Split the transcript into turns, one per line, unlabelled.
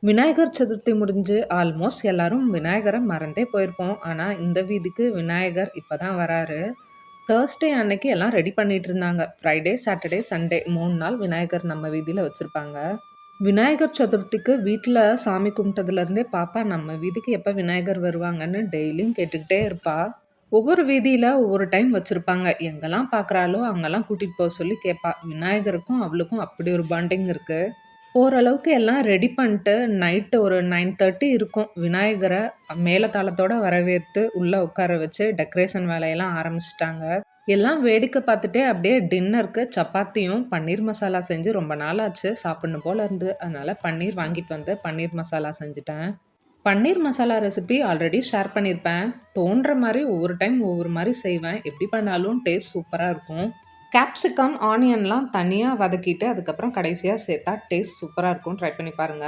விநாயகர் சதுர்த்தி முடிஞ்சு ஆல்மோஸ்ட் எல்லாரும் விநாயகர மறந்தே போயிருப்போம். ஆனா, இந்த வீதிக்கு விநாயகர் இப்ப தான் வராரு. தர்ஸ்டே அன்னைக்கு எல்லாம் ரெடி பண்ணிட்டு இருந்தாங்க. ஃப்ரைடே, சாட்டர்டே, சண்டே 3 நாள் விநாயகர் நம்ம வீதியில வச்சிருப்பாங்க. விநாயகர் சதுர்த்திக்கு வீட்ல சாமி கும்பிட்டதுலேருந்தே பாப்பா நம்ம வீதிக்கு எப்ப விநாயகர் வருவாங்கன்னு டெய்லியும் கேட்டுக்கிட்டே இருப்பா. ஒவ்வொரு வீதியில ஒவ்வொரு டைம் வச்சிருப்பாங்க. எங்கெல்லாம் பார்க்குறாளோ அங்கெல்லாம் கூட்டிட்டு போ சொல்லி கேட்பா. விநாயகருக்கும் அவளுக்கும் அப்படி ஒரு பாண்டிங் இருக்கு. ஓரளவுக்கு எல்லாம் ரெடி பண்ணிட்டு நைட்டு ஒரு 9:30 இருக்கும். விநாயகர மேளதாளத்தோட வரவேத்து உள்ள உட்கார வச்சு டெக்கரேஷன் வேலையெல்லாம் ஆரம்பிச்சுட்டாங்க. எல்லாம் வேடிக்கை பார்த்துட்டே அப்படியே டின்னருக்கு சப்பாத்தியும், பன்னீர் மசாலா செஞ்சு ரொம்ப நாள் ஆச்சு சாப்பிடணும் போல இருந்து. அதனால பன்னீர் வாங்கிட்டு வந்து பன்னீர் மசாலா செஞ்சுட்டேன். Paneer masala recipe already share பண்ணியிருப்பேன். தோன்ற மாரி ஒவ்வொரு டைம் ஒவ்வொரு மாரி செய்வேன். எப்படி பண்ணாலும் டேஸ்ட் சூப்பரா இருக்கும். கேப்சிகம், ஆனியன்லாம் தனியா வதக்கிட்டு, அதுக்கப்புறம் கடைசியா சேர்த்தா டேஸ்ட் சூப்பரா இருக்கும். ட்ரை பண்ணி பாருங்க.